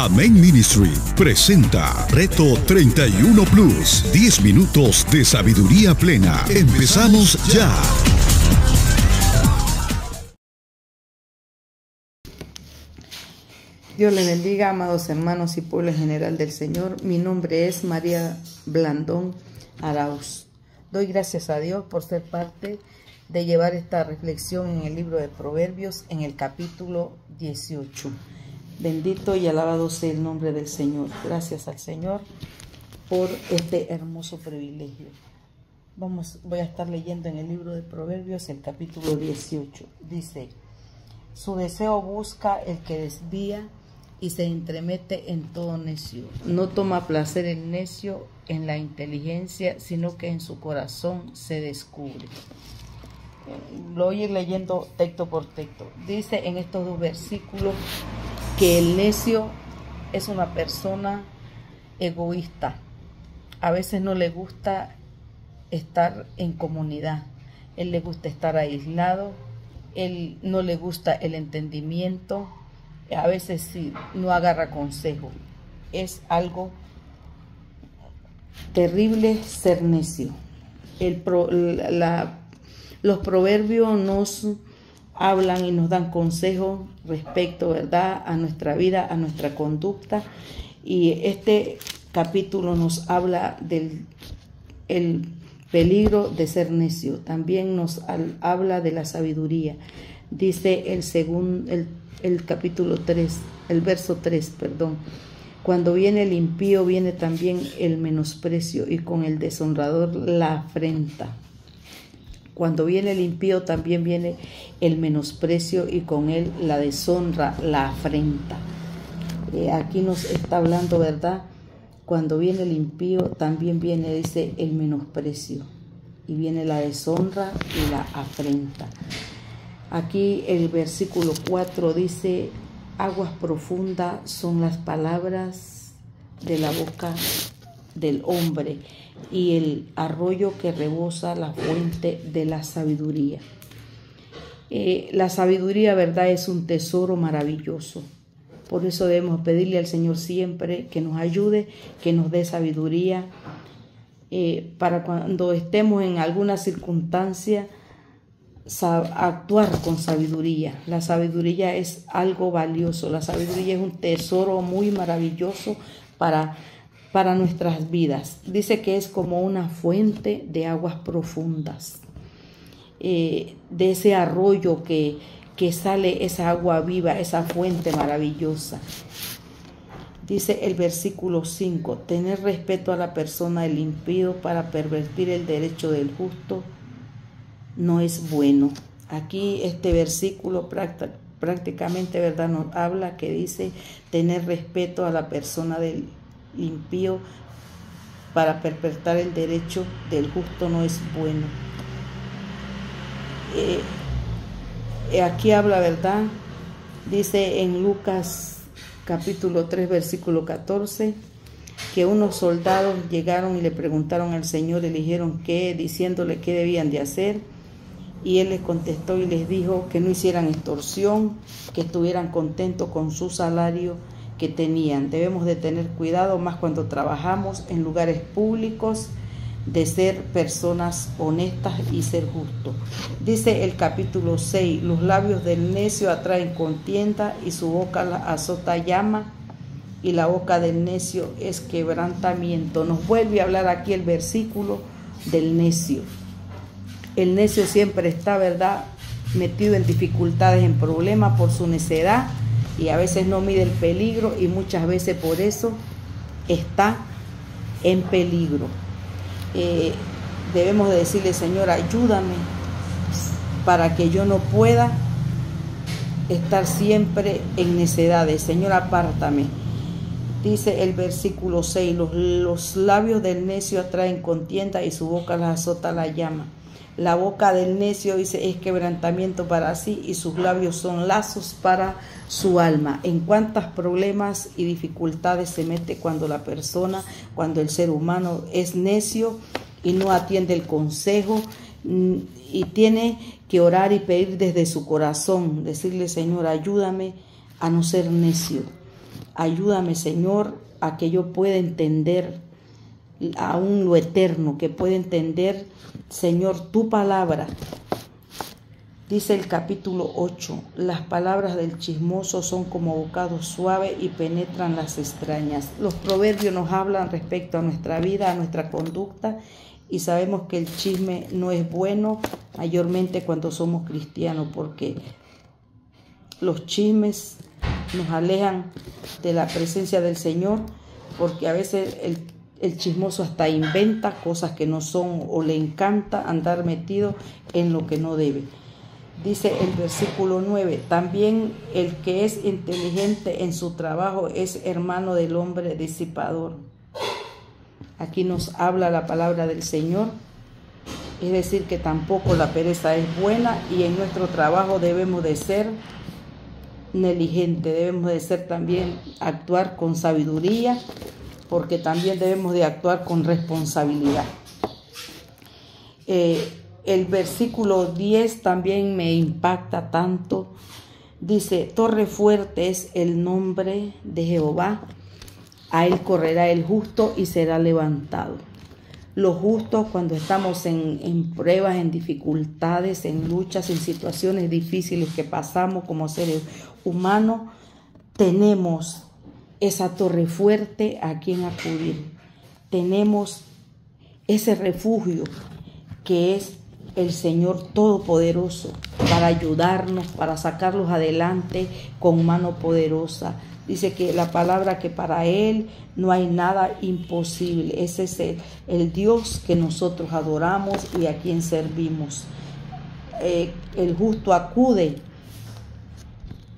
Amén Ministry presenta Reto 31 Plus. 10 minutos de sabiduría plena. Empezamos ya. Dios les bendiga, amados hermanos y pueblo en general del Señor. Mi nombre es María Blandón Arauz. Doy gracias a Dios por ser parte de llevar esta reflexión en el libro de Proverbios en el capítulo 18. Bendito y alabado sea el nombre del Señor. Gracias al Señor por este hermoso privilegio. Voy a estar leyendo en el libro de Proverbios el capítulo 18. Dice: su deseo busca el que desvía y se entremete en todo necio. No toma placer el necio en la inteligencia, sino que en su corazón se descubre. Lo voy a ir leyendo texto por texto. Dice en estos dos versículos que el necio es una persona egoísta. A veces no le gusta estar en comunidad. Él le gusta estar aislado. Él no le gusta el entendimiento. A veces sí, no agarra consejo. Es algo terrible ser necio. Los proverbios nos hablan y nos dan consejos respecto, ¿verdad?, a nuestra vida, a nuestra conducta. Y este capítulo nos habla del peligro de ser necio. También nos habla de la sabiduría. Dice el capítulo 3, el verso 3, perdón. Cuando viene el impío, viene también el menosprecio, y con el deshonrador la afrenta. Cuando viene el impío, también viene el menosprecio, y con él la deshonra, la afrenta. Aquí nos está hablando, ¿verdad? Cuando viene el impío, también viene, dice, el menosprecio, y viene la deshonra y la afrenta. Aquí el versículo 4 dice: aguas profundas son las palabras de la boca del hombre, y el arroyo que rebosa la fuente de la sabiduría. La sabiduría, ¿verdad?, es un tesoro maravilloso. Por eso debemos pedirle al Señor siempre que nos ayude, que nos dé sabiduría, para cuando estemos en alguna circunstancia, actuar con sabiduría. La sabiduría es algo valioso. La sabiduría es un tesoro muy maravilloso para nuestras vidas. Dice que es como una fuente de aguas profundas, de ese arroyo que sale esa agua viva, esa fuente maravillosa. Dice el versículo 5: tener respeto a la persona del impío para pervertir el derecho del justo no es bueno. Aquí este versículo prácticamente, ¿verdad?, nos habla que dice tener respeto a la persona del impío para pervertir el derecho del justo no es bueno. Aquí habla, ¿verdad? Dice en Lucas capítulo 3 versículo 14 que unos soldados llegaron y le preguntaron al Señor y le dijeron diciéndole qué debían de hacer. Y él les contestó y les dijo que no hicieran extorsión, que estuvieran contentos con su salario que tenían. Debemos de tener cuidado, más cuando trabajamos en lugares públicos, de ser personas honestas y ser justos. Dice el capítulo 6: los labios del necio atraen contienda, y su boca azota llama, y la boca del necio es quebrantamiento. Nos vuelve a hablar aquí el versículo del necio. El necio siempre está, ¿verdad?, metido en dificultades, en problemas por su necedad, y a veces no mide el peligro, y muchas veces por eso está en peligro. Debemos de decirle: Señor, ayúdame para que yo no pueda estar siempre en necedades. Señor, apártame. Dice el versículo 6: los labios del necio atraen contienda, y su boca las azota la llama. La boca del necio, dice, es quebrantamiento para sí, y sus labios son lazos para su alma. En cuántos problemas y dificultades se mete cuando el ser humano es necio y no atiende el consejo, y tiene que orar y pedir desde su corazón, decirle: Señor, ayúdame a no ser necio. Ayúdame, Señor, a que yo pueda entender aún lo eterno, que pueda entender, Señor, tu palabra. Dice el capítulo 8, las palabras del chismoso son como bocado suave y penetran las extrañas. Los proverbios nos hablan respecto a nuestra vida, a nuestra conducta, y sabemos que el chisme no es bueno, mayormente cuando somos cristianos, porque los chismes nos alejan de la presencia del Señor, porque a veces el chismoso hasta inventa cosas que no son, o le encanta andar metido en lo que no debe. Dice el versículo 9, también el que es inteligente en su trabajo es hermano del hombre disipador. Aquí nos habla la palabra del Señor, es decir, que tampoco la pereza es buena, y en nuestro trabajo debemos de ser negligentes, debemos de ser también actuar con sabiduría, porque también debemos de actuar con responsabilidad. El versículo 10 también me impacta tanto. Dice, torre fuerte es el nombre de Jehová, a él correrá el justo y será levantado. Los justos, cuando estamos en pruebas, en dificultades, en luchas, en situaciones difíciles que pasamos como seres humanos, tenemos esa torre fuerte a quien acudir. Tenemos ese refugio que es el Señor Todopoderoso, para ayudarnos, para sacarlos adelante con mano poderosa. Dice que la palabra que para Él no hay nada imposible. Ese es el Dios que nosotros adoramos y a quien servimos. El justo acude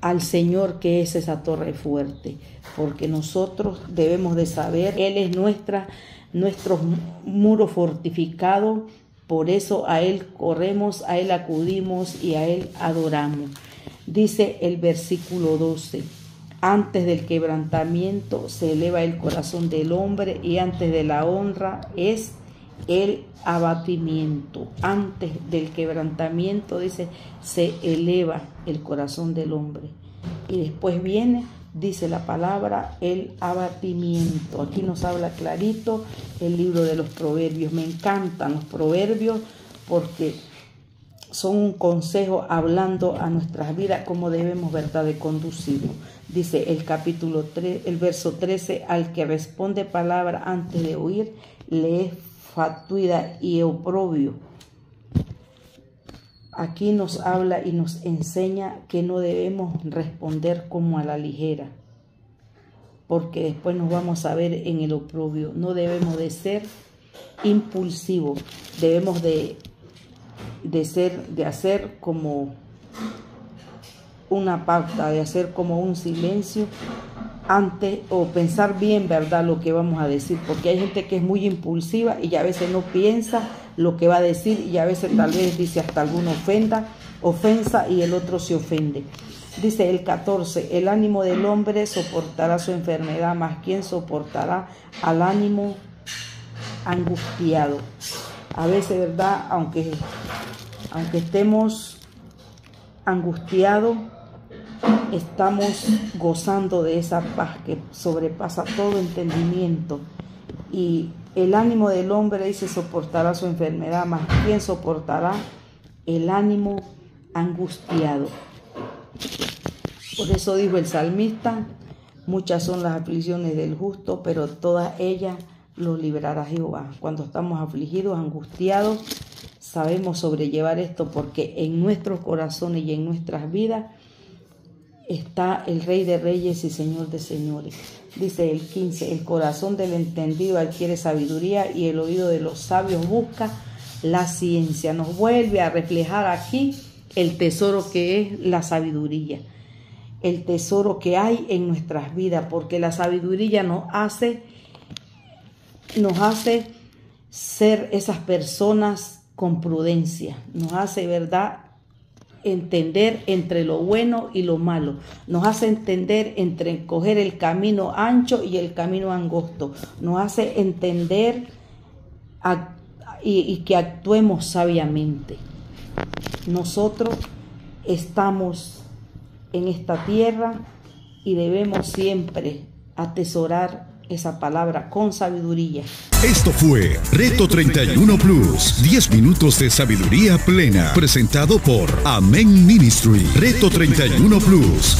al Señor, que es esa torre fuerte, porque nosotros debemos de saber, Él es nuestro muro fortificado. Por eso a Él corremos, a Él acudimos y a Él adoramos. Dice el versículo 12, antes del quebrantamiento se eleva el corazón del hombre, y antes de la honra es el abatimiento. Antes del quebrantamiento, dice, se eleva el corazón del hombre. Y después viene, dice la palabra, el abatimiento. Aquí nos habla clarito el libro de los proverbios. Me encantan los proverbios porque son un consejo hablando a nuestras vidas cómo debemos, ¿verdad?, de conducirnos. Dice el capítulo 3, el verso 13, al que responde palabra antes de oír, le es fatuidad y oprobio. Aquí nos habla y nos enseña que no debemos responder como a la ligera, porque después nos vamos a ver en el oprobio. No debemos de ser impulsivos, debemos de hacer como una pauta, de hacer como un silencio antes, o pensar bien, ¿verdad?, lo que vamos a decir, porque hay gente que es muy impulsiva y a veces no piensa lo que va a decir, y a veces tal vez dice hasta alguna ofensa, y el otro se ofende. Dice el 14, el ánimo del hombre soportará su enfermedad, mas ¿quién soportará al ánimo angustiado? A veces, ¿verdad?, aunque estemos angustiados, estamos gozando de esa paz que sobrepasa todo entendimiento. Y el ánimo del hombre, dice, soportará su enfermedad, mas ¿quién soportará el ánimo angustiado? Por eso dijo el salmista, muchas son las aflicciones del justo, pero todas ellas lo librará Jehová. Cuando estamos afligidos, angustiados, sabemos sobrellevar esto, porque en nuestros corazones y en nuestras vidas está el Rey de Reyes y Señor de Señores. Dice el 15, el corazón del entendido adquiere sabiduría, y el oído de los sabios busca la ciencia. Nos vuelve a reflejar aquí el tesoro que es la sabiduría, el tesoro que hay en nuestras vidas, porque la sabiduría nos hace ser esas personas con prudencia, nos hace, ¿verdad?, entender entre lo bueno y lo malo, nos hace entender entre coger el camino ancho y el camino angosto, nos hace entender y que actuemos sabiamente. Nosotros estamos en esta tierra y debemos siempre atesorar esa palabra con sabiduría. Esto fue Reto 31 Plus, 10 minutos de sabiduría plena, presentado por Amén Ministry. Reto 31 Plus.